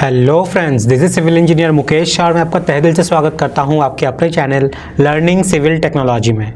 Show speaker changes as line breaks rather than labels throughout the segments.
Hello friends, this is civil engineer Mukesh Shah और मैं आपका तहे दिल से स्वागत करता हूं आपके अपने चैनल लर्निंग सिविल टेक्नोलॉजी में।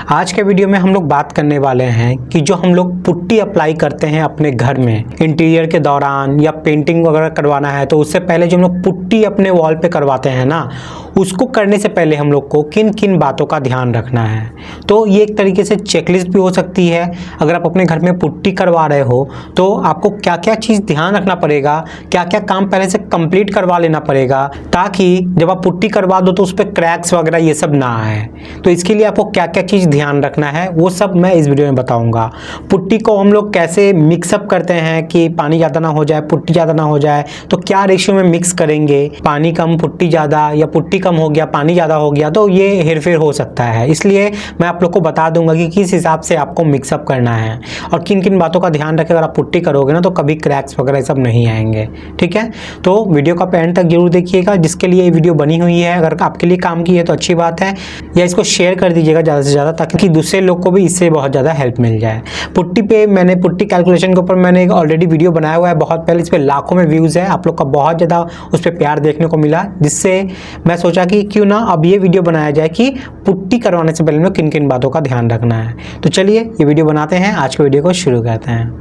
आज के वीडियो में हम लोग बात करने वाले हैं कि जो हम लोग पुट्टी अप्लाई करते हैं अपने घर में इंटीरियर के दौरान या पेंटिंग वगैरह करवाना है, तो उससे पहले जो हम लोग पुट्टी अपने वॉल पे करवाते हैं ना, उसको करने से पहले हम लोग को किन किन बातों का ध्यान रखना है। तो ये एक तरीके से चेकलिस्ट भी हो सकती है। अगर आप अपने घर में पुट्टी करवा रहे हो तो आपको क्या क्या चीज़ ध्यान रखना पड़ेगा, क्या क्या काम पहले से कंप्लीट करवा लेना पड़ेगा, ताकि जब आप पुट्टी करवा दो तो उस पर क्रैक्स वगैरह ये सब ना आए। तो इसके लिए आपको क्या क्या चीज़ ध्यान रखना है वो सब मैं इस वीडियो में बताऊंगा। पुट्टी को हम लोग कैसे मिक्सअप करते हैं कि पानी ज़्यादा ना हो जाए, पुट्टी ज़्यादा ना हो जाए, तो क्या रेशियो में मिक्स करेंगे, पानी कम पुट्टी ज़्यादा या पुट्टी कम हो गया पानी ज़्यादा हो गया तो ये हेरफेर हो सकता है। इसलिए मैं आप लोग को बता दूंगा कि किस हिसाब से आपको मिक्सअप करना है और किन किन बातों का ध्यान रखें। अगर आप पुट्टी करोगे ना तो कभी क्रैक्स वगैरह सब नहीं आएंगे। ठीक है, तो वीडियो का एंड तक जरूर देखिएगा, जिसके लिए ये वीडियो बनी हुई है। अगर आपके लिए काम की है तो अच्छी बात है, या इसको शेयर कर दीजिएगा ज़्यादा से ज़्यादा, ताकि दूसरे लोग को भी इससे बहुत ज़्यादा हेल्प मिल जाए। पुट्टी पे मैंने पुट्टी कैलकुलेशन के ऊपर मैंने एक ऑलरेडी वीडियो बनाया हुआ है बहुत पहले, इस पर लाखों में व्यूज़ है, आप लोग का बहुत ज़्यादा उस पर प्यार देखने को मिला, जिससे मैं सोचा कि क्यों ना अब ये वीडियो बनाया जाए कि पुट्टी करवाने से पहले में किन किन बातों का ध्यान रखना है। तो चलिए ये वीडियो बनाते हैं, आज के वीडियो को शुरू करते हैं।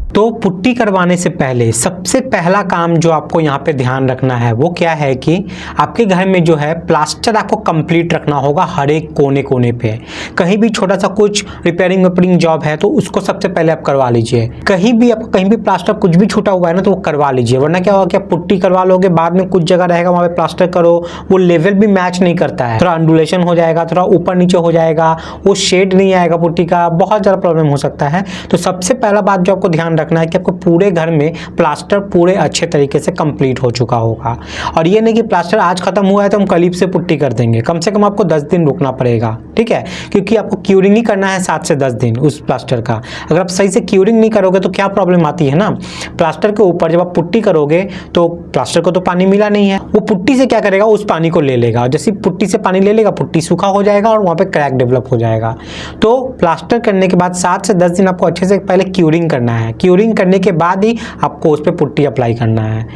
तो पुट्टी करवाने से पहले सबसे पहला काम जो आपको यहाँ पे ध्यान रखना है वो क्या है कि आपके घर में जो है प्लास्टर आपको कंप्लीट रखना होगा हर एक कोने कोने पे। कहीं भी छोटा सा कुछ रिपेयरिंग वेपेयरिंग जॉब है तो उसको सबसे पहले आप करवा लीजिए। कहीं भी प्लास्टर कुछ भी छूटा हुआ है ना तो वो करवा लीजिए, वरना क्या होगा कि आप पुट्टी करवा लोगे, बाद में कुछ जगह रहेगा वहाँ पे प्लास्टर करो, वो लेवल भी मैच नहीं करता है, थोड़ा अंडुलेशन हो जाएगा, थोड़ा ऊपर नीचे हो जाएगा, वो शेड नहीं आएगा पुट्टी का, बहुत ज़्यादा प्रॉब्लम हो सकता है। तो सबसे पहला बात जो आपको ध्यान रखना है कि आपको पूरे घर में प्लास्टर पूरे अच्छे तरीके से कंप्लीट हो चुका होगा। और ये नहीं कि प्लास्टर आज खत्म हुआ है तो हम कल से पुट्टी कर देंगे, कम से कम आपको 10 दिन रुकना पड़ेगा। ठीक है, क्योंकि आपको क्यूरिंग ही करना है 7 से 10 दिन उस प्लास्टर का। अगर आप सही से क्यूरिंग नहीं करोगे तो क्या प्रॉब्लम आती है ना, प्लास्टर के ऊपर जब आप पुट्टी करोगे तो प्लास्टर को तो पानी मिला नहीं है, वो पुट्टी से क्या करेगा, उस पानी को ले लेगा, और जैसे पुट्टी से पानी ले लेगा पुट्टी सूखा हो जाएगा और वहाँ पे क्रैक डेवलप हो जाएगा। तो प्लास्टर करने के बाद 7 से 10 दिन आपको अच्छे से पहले क्यूरिंग करना है, क्यूरिंग करने के बाद ही आपको उस पर पुट्टी अप्लाई करना है।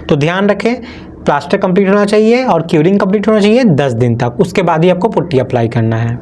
तो ध्यान रखें, प्लास्टर कंप्लीट होना चाहिए और क्यूरिंग कंप्लीट होना चाहिए 10 दिन तक, उसके बाद ही आपको पुट्टी अप्लाई करना है।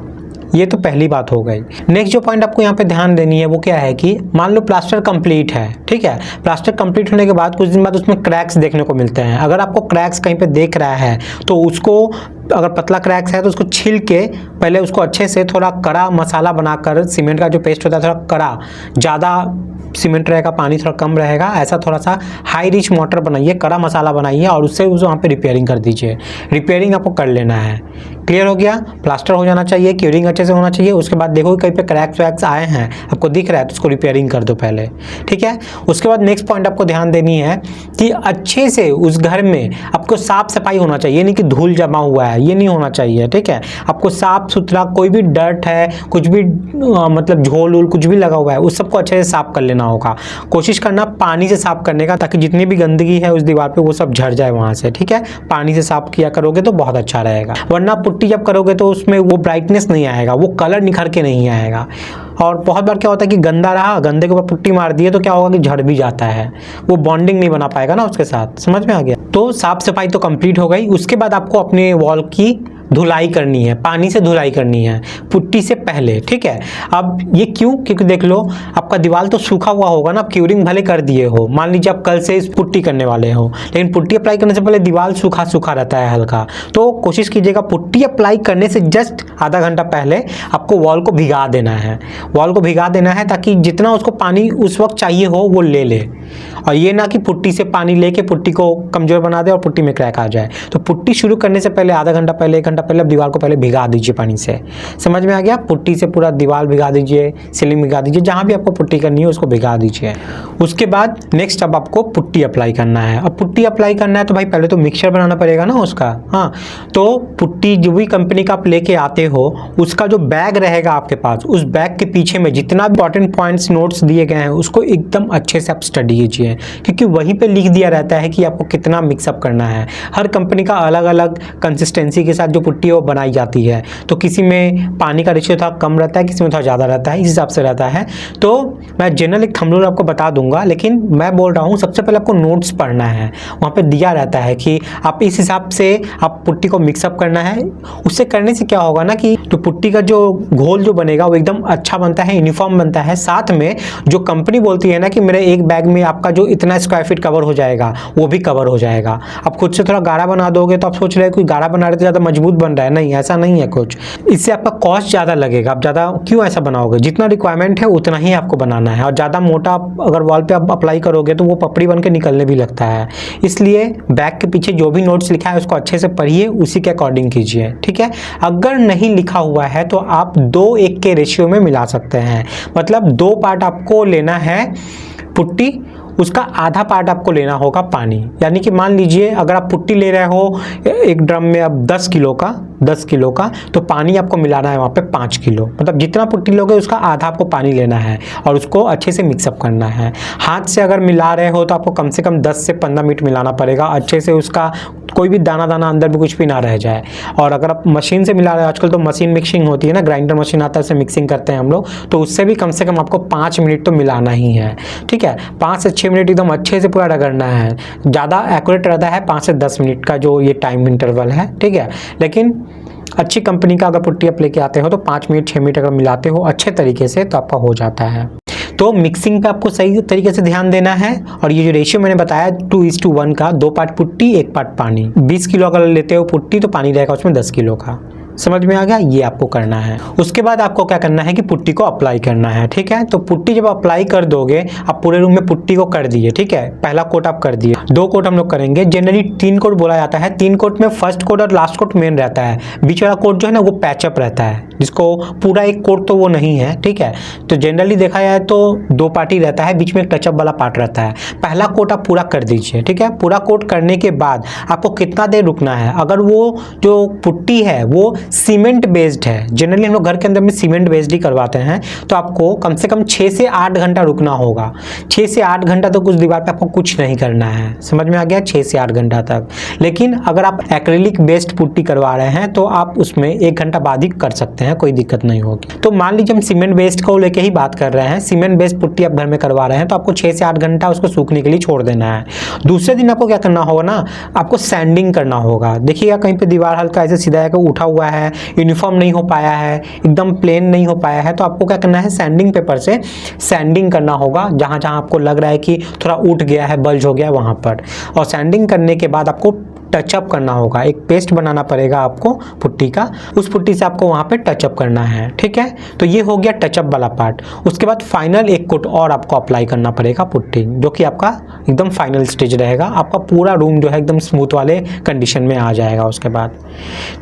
ये तो पहली बात हो गई। नेक्स्ट जो पॉइंट आपको यहाँ पे ध्यान देनी है वो क्या है कि मान लो प्लास्टर कंप्लीट है, ठीक है, प्लास्टर कंप्लीट होने के बाद कुछ दिन बाद उसमें क्रैक्स देखने को मिलते हैं। अगर आपको क्रैक्स कहीं पे देख रहा है तो उसको, अगर पतला क्रैक्स है तो उसको छील के पहले उसको अच्छे से थोड़ा कड़ा मसाला बनाकर, सीमेंट का जो पेस्ट होता है थोड़ा कड़ा, ज़्यादा सीमेंट रहेगा, पानी थोड़ा कम रहेगा, ऐसा थोड़ा सा हाई रिच मोटर बनाइए, कड़ा मसाला बनाइए और उससे वहाँ पे रिपेयरिंग कर दीजिए। रिपेयरिंग आपको कर लेना है। क्लियर हो गया, प्लास्टर हो जाना चाहिए, क्यूरिंग अच्छे से होना चाहिए। उसके बाद देखो कहीं पे क्रैक्स वैक्स आए हैं, आपको दिख रहा है तो उसको रिपेयरिंग कर दो पहले। ठीक है, उसके बाद नेक्स्ट पॉइंट आपको ध्यान देनी है कि अच्छे से उस घर में आपको साफ सफाई होना चाहिए, नहीं कि धूल जमा हुआ है, ये नहीं होना चाहिए। ठीक है, आपको साफ सुथरा, कोई भी डर्ट है, कुछ भी मतलब झोल उल कुछ भी लगा हुआ है, उस सबको अच्छे से साफ कर लेना होगा। कोशिश करना पानी से साफ करने का, ताकि जितनी भी गंदगी है उस दीवार पे वो सब झड़ जाए वहां से। ठीक है, पानी से साफ किया करोगे तो बहुत अच्छा रहेगा, वरना पुट्टी जब करोगे तो उसमें वो ब्राइटनेस नहीं आएगा, वो कलर निखर के नहीं आएगा। और बहुत बार क्या होता है कि गंदा रहा, गंदे के ऊपर पुट्टी मार दी है तो क्या होगा कि झड़ भी जाता है, वो बॉन्डिंग नहीं बना पाएगा ना उसके साथ। समझ में आ गया? तो साफ सफाई तो कंप्लीट हो गई। उसके बाद आपको अपने वॉल की धुलाई करनी है, पानी से धुलाई करनी है पुट्टी से पहले। ठीक है, अब ये क्यों? क्योंकि देख लो आपका दीवार तो सूखा हुआ होगा ना, क्यूरिंग भले कर दिए हो, मान लीजिए आप कल से इस पुट्टी करने वाले हो, लेकिन पुट्टी अप्लाई करने से पहले दीवार सूखा सूखा रहता है हल्का, तो कोशिश कीजिएगा पुट्टी अप्लाई करने से जस्ट आधा घंटा पहले आपको वॉल को भिगा देना है। वॉल को भिगा देना है ताकि जितना उसको पानी उस वक्त चाहिए हो वो ले ले, और ये ना कि पुट्टी से पानी लेके पुट्टी को कमजोर बना दे और पुट्टी में क्रैक आ जाए। तो पुट्टी शुरू करने से पहले आधा घंटा पहले, 1 घंटा पहले आप दीवार को पहले भिगा दीजिए पानी से। समझ में आ गया? पुट्टी से पूरा दीवार भिगा दीजिए, सीलिंग भिगा दीजिए, जहां भी आपको पुट्टी करनी है उसको भिगा दीजिए। उसके बाद नेक्स्ट अब आपको पुट्टी अप्लाई करना है। अब पुट्टी अप्लाई करना है तो भाई पहले तो मिक्सचर बनाना पड़ेगा ना उसका। हाँ, तो पुट्टी जो भी कंपनी का आप लेके आते हो उसका जो बैग रहेगा आपके पास, उस बैग के पीछे में जितना भी इंपॉर्टेंट पॉइंट्स नोट्स दिए गए हैं उसको एकदम अच्छे से आप स्टडी कीजिए, क्योंकि वहीं पे लिख दिया रहता है कि आपको कितना मिक्सअप करना है। हर कंपनी का अलग अलग कंसिस्टेंसी के साथ जो पुट्टी वो बनाई जाती है। तो किसी में पानी का रेशियो थोड़ा कम रहता है, किसी में थोड़ा ज़्यादा रहता है, इस हिसाब से रहता है। तो मैं जनरल एक थंब रूल आपको बता दूंगा, लेकिन मैं बोल रहा हूँ सबसे पहले आपको नोट्स पढ़ना है। वहाँ पे दिया रहता है कि आप इस हिसाब से आप पुट्टी को मिक्सअप करना है। उससे करने से क्या होगा ना कि जो पुट्टी का जो घोल जो बनेगा वो एकदम अच्छा बनता है, यूनिफॉर्म बनता है। साथ में जो कंपनी बोलती है ना कि मेरे एक बैग में आपका जो इतना स्क्वायर फीट कवर हो जाएगा, वो भी कवर हो जाएगा। आप खुद से थोड़ा गाढ़ा बना दोगे तो आप सोच रहे हो कि गाढ़ा बना रहे तो ज़्यादा मजबूत बन रहा है, नहीं, ऐसा नहीं है कुछ। इससे आपका कॉस्ट ज़्यादा लगेगा। आप ज़्यादा क्यों ऐसा बनाओगे? जितना रिक्वायरमेंट है उतना ही आपको बनाना है, और ज़्यादा मोटा अगर वॉल पे आप अप्लाई करोगे तो वो पपड़ी बन के निकलने भी लगता है। इसलिए बैग के पीछे जो भी नोट्स लिखा है उसको अच्छे से पढ़िए, उसी के अकॉर्डिंग कीजिए, ठीक है। अगर नहीं लिखा हुआ है तो आप 2:1 के रेशियो में मिला सकते हैं। मतलब 2 पार्ट आपको लेना है पुट्टी, उसका आधा पार्ट आपको लेना होगा पानी। यानी कि मान लीजिए अगर आप पुट्टी ले रहे हो एक ड्रम में अब 10 किलो का, तो पानी आपको मिलाना है वहाँ पे 5 किलो। मतलब जितना पुट्टी लोगे उसका आधा आपको पानी लेना है और उसको अच्छे से मिक्सअप करना है। हाथ से अगर मिला रहे हो तो आपको कम से कम 10 से 15 मिनट मिलाना पड़ेगा अच्छे से, उसका कोई भी दाना अंदर भी कुछ भी ना रह जाए। और अगर आप मशीन से मिला रहे हो, आजकल तो मशीन मिक्सिंग होती है ना, ग्राइंडर मशीन आता है, उससे मिक्सिंग करते हैं हम लोग, तो उससे भी कम से कम आपको 5 मिनट तो मिलाना ही है, ठीक है। 5 से 6 मिनट एकदम अच्छे से पूरा रगड़ना है। ज़्यादा एक्यूरेट रहता है 5 से 10 मिनट का जो ये टाइम इंटरवल है, ठीक है। लेकिन अच्छी कंपनी का अगर पुट्टी आप लेके आते हो तो 5 मिनट 6 मिनट अगर मिलाते हो अच्छे तरीके से तो आपका हो जाता है। तो मिक्सिंग पे आपको सही तरीके से ध्यान देना है। और ये जो रेशियो मैंने बताया 2:1 का, 2 पार्ट पुट्टी 1 पार्ट पानी। 20 किलो अगर लेते हो पुट्टी तो पानी रहेगा उसमें 10 किलो का। समझ में आ गया? ये आपको करना है। उसके बाद आपको क्या करना है कि पुट्टी को अप्लाई करना है, ठीक है। तो पुट्टी जब अप्लाई कर दोगे, आप पूरे रूम में पुट्टी को कर दिए, ठीक है। पहला कोट आप कर दिए, 2 कोट हम लोग करेंगे। जनरली 3 कोट बोला जाता है। 3 कोट में फर्स्ट कोट और लास्ट कोट मेन रहता है, बीच वाला कोट जो है ना वो पैचअप रहता है, जिसको पूरा एक कोट तो वो नहीं है, ठीक है। तो जनरली देखा जाए तो 2 पार्ट ही रहता है, बीच में एक टचअप वाला पार्ट रहता है। पहला कोट आप पूरा कर दीजिए, ठीक है। पूरा कोट करने के बाद आपको कितना देर रुकना है? अगर वो जो पुट्टी है वो सीमेंट बेस्ड है, जनरली हम लोग घर के अंदर में सीमेंट बेस्ड ही करवाते हैं, तो आपको कम से कम 6 से 8 घंटा रुकना होगा। 6 से 8 घंटा तो कुछ दीवार पे आपको कुछ नहीं करना है। समझ में आ गया? 6 से 8 घंटा तक। लेकिन अगर आप एक्रेलिक बेस्ड पुट्टी करवा रहे हैं तो आप उसमें 1 घंटा बाद ही कर सकते हैं, कोई दिक्कत नहीं होगी। तो मान लीजिए हम सीमेंट बेस्ड को लेके ही बात कर रहे हैं, सीमेंट बेस्ड पुट्टी आप घर में करवा रहे हैं, तो आपको 6 से 8 घंटा उसको सूखने के लिए छोड़ देना है। दूसरे दिन आपको क्या करना होगा ना, आपको सैंडिंग करना होगा। देखिएगा कहीं पे दीवार हल्का ऐसे सीधा है, उठा हुआ है, यूनिफॉर्म नहीं हो पाया है, एकदम प्लेन नहीं हो पाया है, तो आपको क्या करना है, सैंडिंग पेपर से सैंडिंग करना होगा। जहां जहां आपको लग रहा है कि थोड़ा उठ गया है, बल्ज हो गया वहां पर। और सैंडिंग करने के बाद आपको टचअप करना होगा, एक पेस्ट बनाना पड़ेगा आपको पुट्टी का, उस पुट्टी से आपको वहां पे टचअप करना है, ठीक है। तो ये हो गया टचअप वाला पार्ट। उसके बाद फाइनल एक कोट और आपको अप्लाई करना पड़ेगा पुट्टी, जो कि आपका एकदम फाइनल स्टेज रहेगा। आपका पूरा रूम जो है एकदम स्मूथ वाले कंडीशन में आ जाएगा उसके बाद।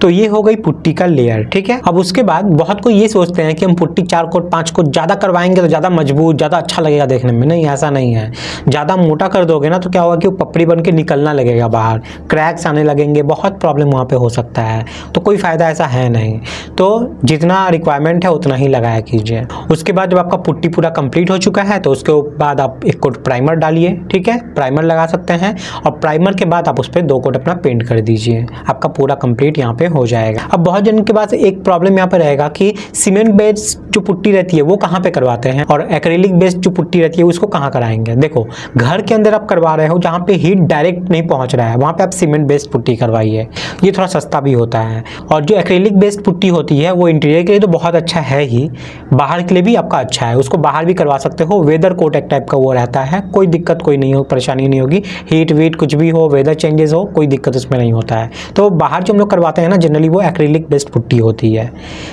तो ये हो गई पुट्टी का लेयर, ठीक है। अब उसके बाद बहुत कोई ये सोचते हैं कि हम पुट्टी 4 कोट 5 कोट ज़्यादा करवाएंगे तो ज़्यादा मजबूत, ज़्यादा अच्छा लगेगा देखने में। नहीं, ऐसा नहीं है। ज़्यादा मोटा कर दोगे ना तो क्या होगा कि वो पपड़ी बन के निकलना लगेगा बाहर, क्रैक्स आने लगेंगे, बहुत प्रॉब्लम वहाँ पे हो सकता है। तो कोई फ़ायदा ऐसा है नहीं। तो जितना रिक्वायरमेंट है उतना ही लगाया कीजिए। उसके बाद जब आपका पुट्टी पूरा कंप्लीट हो चुका है तो उसके बाद आप 1 कोट प्राइमर डालिए, ठीक है। प्राइमर लगा सकते हैं और प्राइमर के बाद आप उस पर 2 कोट अपना पेंट कर दीजिए, आपका पूरा कंप्लीट यहाँ पे हो जाएगा। अब बहुत जन के पास एक प्रॉब्लम यहाँ पे रहेगा कि सीमेंट बेस्ड जो पुट्टी रहती है वो कहाँ पे करवाते हैं और एक्रेलिक बेस्ड जो पुट्टी रहती है उसको कहाँ कराएंगे। देखो, घर के अंदर आप करवा रहे हो जहाँ पे हीट डायरेक्ट नहीं पहुँच रहा है, वहाँ पे आप सीमेंट बेस्ड पुट्टी करवाइए, ये थोड़ा सस्ता भी होता है। और जो एक्रेलिक बेस्ड पुट्टी होती है वो इंटीरियर के लिए तो बहुत अच्छा है ही, बाहर के लिए भी आपका अच्छा है, उसको बाहर भी करवा सकते हो। वेदर कोट एक टाइप का वो रहता है, कोई दिक्कत कोई नहीं हो, परेशानी नहीं होगी। हीट वीट कुछ भी हो, वेदर चेंजेस हो, कोई दिक्कत उसमें नहीं होता है। तो बाहर जो हम लोग करवाते हैं ना जनरली वो एक्रेलिक बेस्ड पुट्टी होती है।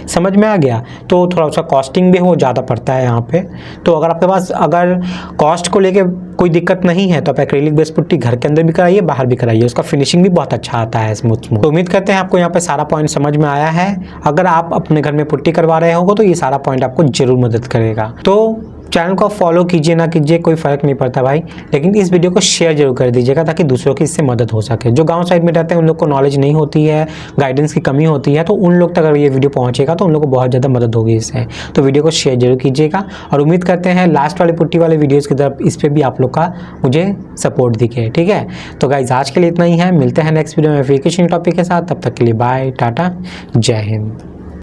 समझ में आ गया? तो थोड़ा सा कॉस्टिंग भी हो ज़्यादा पड़ता है यहाँ पे। तो अगर आपके पास अगर कॉस्ट को लेके कोई दिक्कत नहीं है तो आप एक्रेलिक बेस्ड पुट्टी घर के अंदर भी कराइए, बाहर भी कराइए, उसका फिनिशिंग भी बहुत अच्छा आता है, स्मूथ। तो उम्मीद करते हैं आपको यहाँ पे सारा पॉइंट समझ में आया है। अगर आप अपने घर में पुट्टी करवा रहे हो तो ये सारा पॉइंट आपको जरूर मदद करेगा। तो चैनल को फॉलो कीजिए ना कीजिए कोई फ़र्क नहीं पड़ता भाई, लेकिन इस वीडियो को शेयर जरूर कर दीजिएगा ताकि दूसरों की इससे मदद हो सके। जो गांव साइड में रहते हैं उन लोग को नॉलेज नहीं होती है, गाइडेंस की कमी होती है, तो उन लोग तक अगर ये वीडियो पहुंचेगा तो उन लोग को बहुत ज़्यादा मदद होगी इससे। तो वीडियो को शेयर जरूर कीजिएगा और उम्मीद करते हैं लास्ट वाली पुट्टी वाले वीडियोज़ की तरफ इस पर भी आप लोग का मुझे सपोर्ट दिखे। ठीक है, तो गाइज आज के लिए इतना ही है, मिलते हैं नेक्स्ट वीडियो में फिर किसी टॉपिक के साथ। तब तक के लिए बाय, टाटा, जय हिंद।